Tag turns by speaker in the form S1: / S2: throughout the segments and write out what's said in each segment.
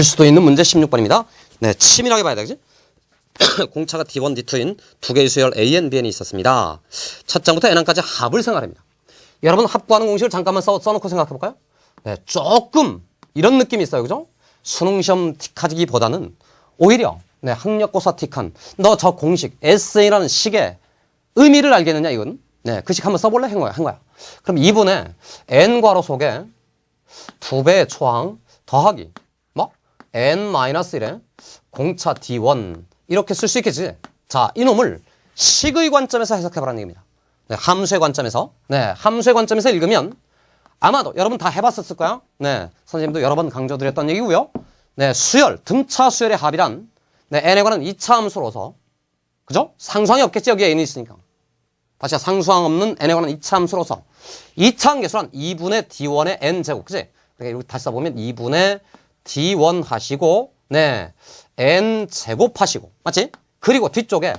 S1: 수도 있는 문제 16번입니다. 네, 치밀하게 봐야 되겠지? 공차가 D1, D2인 두 개의 수열 A, N, Bn이 있었습니다. 첫 장부터 N항까지 합을 생각합니다. 여러분 합구하는 공식을 잠깐만 써놓고 생각해볼까요? 네, 조금 이런 느낌이 있어요. 그죠? 수능시험 틱하기보다는 오히려 네, 학력고사 틱한 너 저 공식 SA라는 식의 의미를 알겠느냐 이건? 네, 그 식 한번 써볼래? 한 거야. 그럼 2분의 N괄호 속에 2배의 초항 더하기 뭐? N-1의 공차 D1 이렇게 쓸 수 있겠지. 자, 이놈을 식의 관점에서 해석해보라는 얘기입니다. 네, 함수의 관점에서. 네, 함수의 관점에서 읽으면 아마도 여러분 다 해봤었을 거야. 네, 선생님도 여러 번 강조드렸던 얘기고요. 네, 수열, 등차 수열의 합이란 네, n에 관한 2차 함수로서 그죠? 상수항이 없겠지. 여기에 n이 있으니까. 다시 상수항 없는 n에 관한 2차 함수로서 2차 함계수란 2분의 d1의 n제곱. 그지? 그러니까 여기 다시 써보면 2분의 d1 하시고 네, n제곱 하시고. 맞지? 그리고 뒤쪽에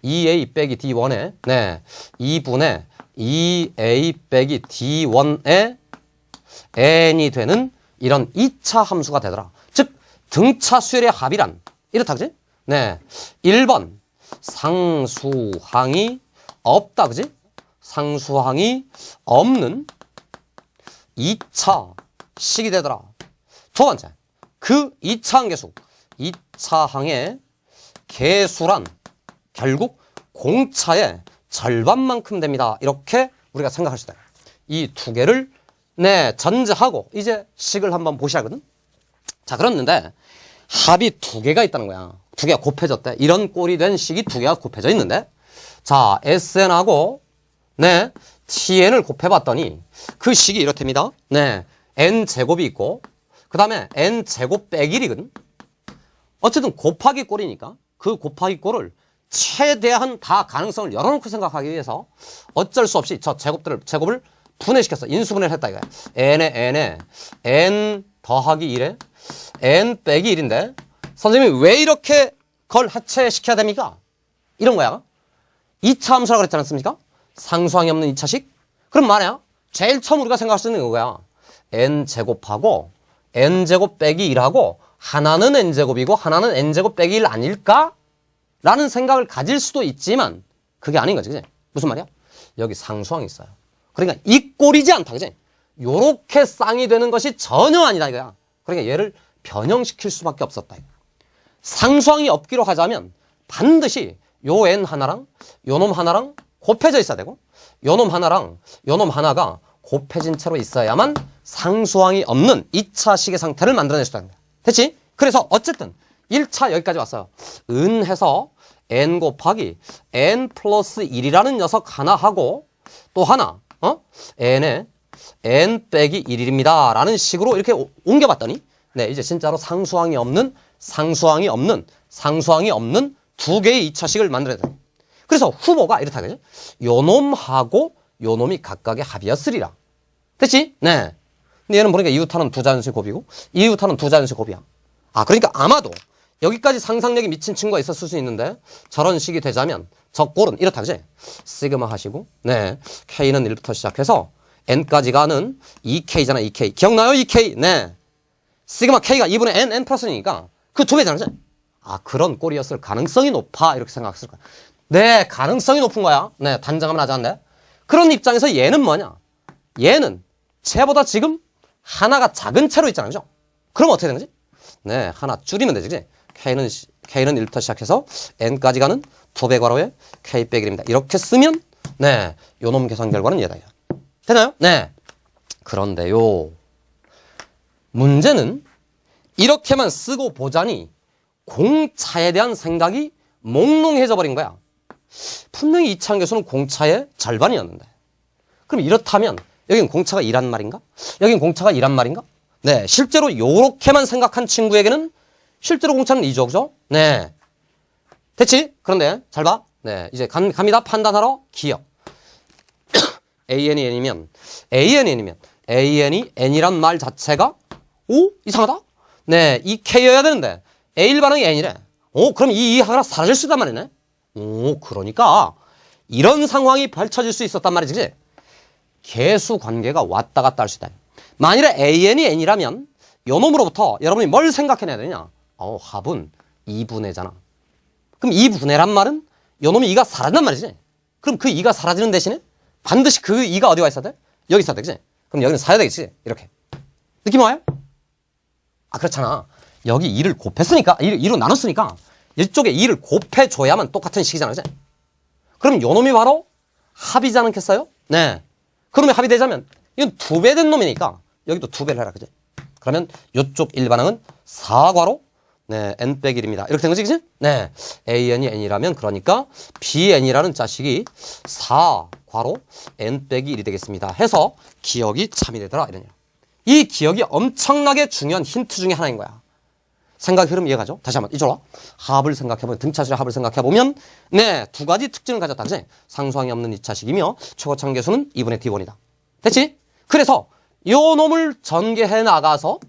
S1: 2a 빼기 d1에 네, 2분의 2a 빼기 d1에 n이 되는 이런 2차 함수가 되더라. 즉 등차 수열의 합이란 이렇다. 그지? 네, 1번 상수항이 없다. 그지? 상수항이 없는 2차 식이 되더라. 두 번째, 그 2차 항계수 2차 항의 계수란 결국 공차의 절반만큼 됩니다. 이렇게 우리가 생각할 수 있다. 이 두 개를 네, 전제하고 이제 식을 한번 보셔야거든. 자, 그랬는데 합이 두 개가 있다는 거야. 두 개가 곱해졌대. 이런 꼴이 된 식이 두 개가 곱해져 있는데 자, SN하고 네, TN을 곱해봤더니 그 식이 이렇답니다. 네, N제곱이 있고 그 다음에 N제곱 빼기 1이거든. 어쨌든 곱하기 꼴이니까 그 곱하기 꼴을 최대한 다 가능성을 열어놓고 생각하기 위해서 어쩔 수 없이 저 제곱을 분해시켰어. 인수분해를 했다 이거야. n에 n 더하기 1에 n 빼기 1인데 선생님이 왜 이렇게 그걸 해체시켜야 됩니까? 이런 거야. 2차 함수라고 그랬지 않습니까? 상수항이 없는 2차식? 그럼 말이야. 제일 처음 우리가 생각할 수 있는 거야. n제곱하고 n제곱 빼기 1하고 하나는 n제곱이고 하나는 n제곱 빼기 1 아닐까? 라는 생각을 가질 수도 있지만 그게 아닌 거지. 그치? 무슨 말이야? 여기 상수항이 있어요. 그러니까 이 꼴이지 않다. 그치? 요렇게 쌍이 되는 것이 전혀 아니다 이거야. 그러니까 얘를 변형시킬 수밖에 없었다. 상수항이 없기로 하자면 반드시 요 n 하나랑 요 놈 하나랑 곱해져 있어야 되고 요 놈 하나랑 요 놈 하나가 곱해진 채로 있어야만 상수항이 없는 2차 식의 상태를 만들어낼 수 있다. 됐지? 그래서 어쨌든 1차 여기까지 왔어요. 은해서 n 곱하기 n 플러스 1이라는 녀석 하나 하고 또 하나 n에 n 빼기 1입니다. 라는 식으로 이렇게 옮겨봤더니 네, 이제 진짜로 상수항이 없는 두 개의 2차식을 만들어야 돼. 그래서 후보가 이렇다. 그죠? 요 놈하고 요 놈이 각각의 합이었으리라. 됐지? 네. 근데 얘는 보니까 이웃하는 두 자연수의 곱이고 이웃하는 두 자연수의 곱이야. 아, 그러니까 아마도 여기까지 상상력이 미친 친구가 있었을 수 있는데 저런 식이 되자면 저 꼴은 이렇다. 그지? 시그마 하시고 네, K는 1부터 시작해서 N까지 가는 2K잖아. 2K. 기억나요? 2K. 네. 시그마 K가 2분의 N 플러스 1이니까 그 두 배잖아. 아, 그런 꼴이었을 가능성이 높아. 이렇게 생각했을 거야. 네, 가능성이 높은 거야. 네, 단정하면 하지 않는데. 그런 입장에서 얘는 뭐냐? 얘는 쟤보다 지금 하나가 작은 채로 있잖아. 그죠? 그럼 어떻게 되는 거지? 네, 하나 줄이면 되지. 그지? K는 1부터 시작해서 N까지 가는 두 배 괄호에 K 빼기 1입니다. 이렇게 쓰면 네, 요놈 계산 결과는 얘다. 되나요? 네. 그런데요. 문제는 이렇게만 쓰고 보자니 공차에 대한 생각이 몽롱해져 버린 거야. 분명히 2차 함계수는 공차의 절반이었는데. 그럼 이렇다면 여긴 공차가 2란 말인가? 여긴 공차가 2란 말인가? 네, 실제로 요렇게만 생각한 친구에게는 실제로 공차는 2죠. 그죠? 네. 됐지? 그런데 잘 봐. 네, 이제 갑니다. 판단하러 기억. AN이 AN이 N이란 말 자체가 오? 이상하다? 네, 이 K여야 되는데 A1 반응이 N이래. 오, 그럼 이 하나 사라질 수 있단 말이네. 오, 그러니까 이런 상황이 펼쳐질 수 있었단 말이지. 그치? 계수 관계가 왔다 갔다 할 수 있다. 만일에 AN이 N이라면 요 놈으로부터 여러분이 뭘 생각해내야 되냐? 합은 2분의잖아. 그럼 2분의란 말은 요 놈이 2가 사라진단 말이지. 그럼 그 2가 사라지는 대신에 반드시 그 2가 어디 와 있어야 돼? 여기 있어야 되지. 그럼 여기는 사야 되겠지. 이렇게. 느낌 와요? 그렇잖아. 여기 2를 곱했으니까, 2로 나눴으니까 이쪽에 2를 곱해줘야만 똑같은 식이잖아. 그치? 그럼 요 놈이 바로 합이지 않겠어요? 네. 그러면 합이 되자면 이건 2배 된 놈이니까 여기도 2배를 해라. 그지? 그러면 이쪽 일반항은 4괄호 네, n 빼기 1입니다. 이렇게 된 거지, 그지? 네. an이 n이라면 그러니까 bn이라는 자식이 4괄호 n 빼기 1이 되겠습니다. 해서 기억이 참이 되더라. 이러냐. 이 기억이 엄청나게 중요한 힌트 중에 하나인 거야. 생각 흐름 이해가죠? 다시 한번 이쪽으로 합을 생각해보면 등차수의 합을 생각해보면 네, 두 가지 특징을 가졌다. 그치? 상수항이 없는 2차식이며 최고차항계수는 2분의 d1이다. 됐지? 그래서 요 놈을 전개해 나가서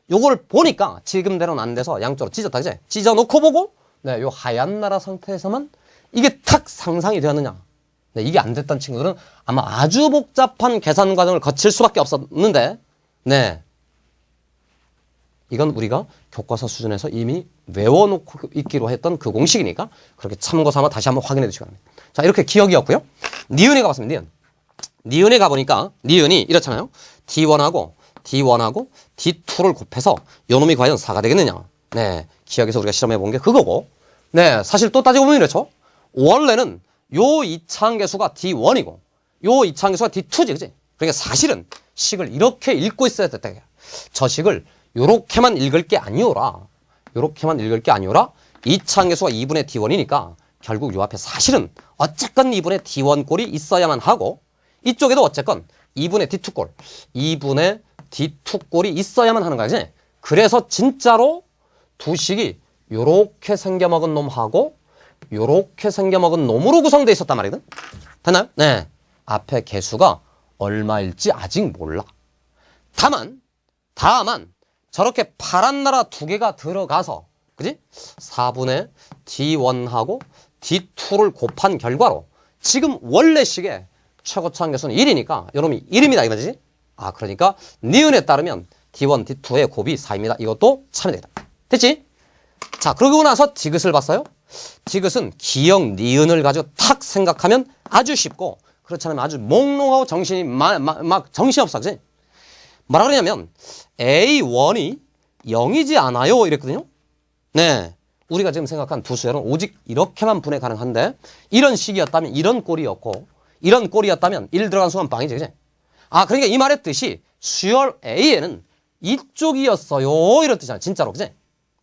S1: 요걸 보니까 지금대로는 안 돼서 양쪽으로 찢었다. 그치? 찢어놓고 보고 네, 요 하얀 나라 상태에서만 이게 탁 상상이 되었느냐. 네, 이게 안 됐던 친구들은 아마 아주 복잡한 계산 과정을 거칠 수밖에 없었는데 네, 이건 우리가 교과서 수준에서 이미 외워놓고 있기로 했던 그 공식이니까 그렇게 참고 삼아 다시 한번 확인해 주시기 바랍니다. 자, 이렇게 기억이었고요. 니은에 가봤습니다. 니은. 니은에 가보니까 니은이 이렇잖아요. D1하고 D1하고 D2를 곱해서 요 놈이 과연 4가 되겠느냐. 네, 기억에서 우리가 실험해 본 게 그거고. 네, 사실 또 따지고 보면 이렇죠. 원래는 요 2차항계수가 D1이고 요 2차항계수가 D2지, 그치? 그러니까 사실은 식을 이렇게 읽고 있어야 됐다. 저 식을 요렇게만 읽을 게 아니오라. 요렇게만 읽을 게 아니오라. 2차항계수가 2분의 D1이니까 결국 요 앞에 사실은 어쨌건 2분의 D1 꼴이 있어야만 하고 이쪽에도 어쨌건 2분의 D2 꼴, 2분의 D2 꼴이 있어야만 하는 거지. 그래서 진짜로 두 식이 요렇게 생겨먹은 놈하고 요렇게 생겨먹은 놈으로 구성되어 있었단 말이거든. 됐나요? 네. 앞에 개수가 얼마일지 아직 몰라. 다만 저렇게 파란 나라 두 개가 들어가서 그지? 4분의 D1하고 D2를 곱한 결과로 지금 원래 식의 최고차항계수는 1이니까 요놈이 1입니다. 이거지? 그러니까 니은에 따르면 D1, D2의 곱이 4입니다. 이것도 참이 되겠다. 됐지? 자, 그러고 나서 디귿을 봤어요? 디귿은 기역 니은을 가지고 탁 생각하면 아주 쉽고 그렇지 않으면 아주 몽롱하고 정신이 막 정신없어. 그지? 뭐라 그러냐면 A1이 0이지 않아요 이랬거든요. 네, 우리가 지금 생각한 두 수열은 오직 이렇게만 분해 가능한데 이런 식이었다면 이런 꼴이었고 이런 꼴이었다면 1 들어간 순간 빵이지. 그치? 그러니까 이 말의 뜻이 수열 A에는 이쪽이었어요 이런 뜻이잖아. 진짜로. 그치?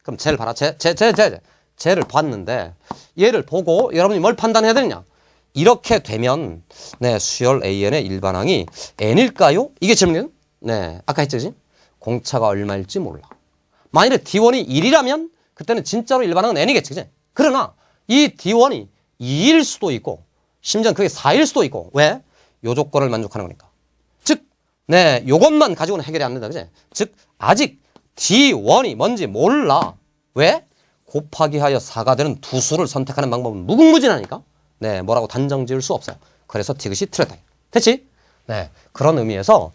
S1: 그럼 쟤를 봐라. 쟤를 봤는데 얘를 보고 여러분이 뭘 판단해야 되느냐. 이렇게 되면 네, 수열 AN의 일반항이 N일까요? 이게 질문이에요. 네, 아까 했죠, 그지? 공차가 얼마일지 몰라. 만일에 D1이 1이라면 그때는 진짜로 일반항은 N이겠지, 그지? 그러나 이 D1이 2일 수도 있고 심지어 그게 4일 수도 있고 왜? 요 조건을 만족하는 거니까. 즉, 네, 요것만 가지고는 해결이 안 된다, 그지? 즉, 아직 D1이 뭔지 몰라. 왜? 곱하기 하여 4가 되는 두 수를 선택하는 방법은 무궁무진하니까 네, 뭐라고 단정 지을 수 없어요. 그래서 디귿이 틀렸다. 됐지? 네, 그런 의미에서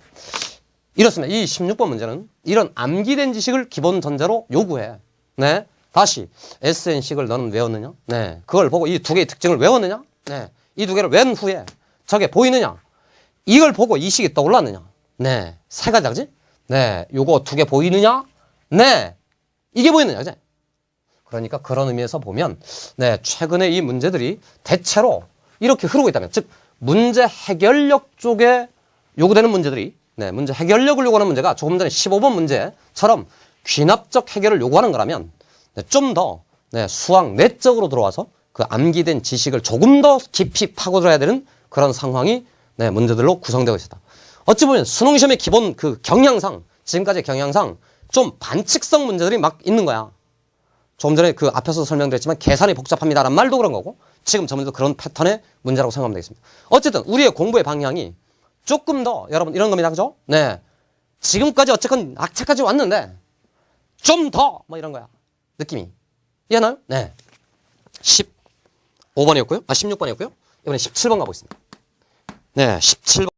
S1: 이렇습니다. 이 16번 문제는 이런 암기된 지식을 기본 전제로 요구해. 네, 다시 SN식을 너는 외웠느냐? 네, 그걸 보고 이 두 개의 특징을 외웠느냐? 네, 이 두 개를 외운 후에 저게 보이느냐? 이걸 보고 이 식이 떠올랐느냐? 네, 세 가지다, 그지? 네, 요거 두 개 보이느냐? 네, 이게 보이느냐, 그지? 그러니까 그런 의미에서 보면 네, 최근에 이 문제들이 대체로 이렇게 흐르고 있다면, 즉 문제 해결력 쪽에 요구되는 문제들이 네, 문제 해결력을 요구하는 문제가 조금 전에 15번 문제처럼 귀납적 해결을 요구하는 거라면 네, 좀 더 네, 수학 내적으로 들어와서 그 암기된 지식을 조금 더 깊이 파고들어야 되는 그런 상황이 네, 문제들로 구성되고 있었다. 어찌 보면 수능시험의 기본 그 경향상, 지금까지의 경향상 좀 반칙성 문제들이 막 있는 거야. 조금 전에 그 앞에서 설명드렸지만 계산이 복잡합니다라는 말도 그런 거고 지금 저 문제도 그런 패턴의 문제라고 생각하면 되겠습니다. 어쨌든 우리의 공부의 방향이 조금 더 여러분 이런 겁니다. 그죠? 네, 지금까지 어쨌건 악착까지 왔는데 좀 더 뭐 이런 거야. 느낌이. 이해나요? 네. 15번이었고요. 16번이었고요. 이번에 17번 가보겠습니다. 네, 17번.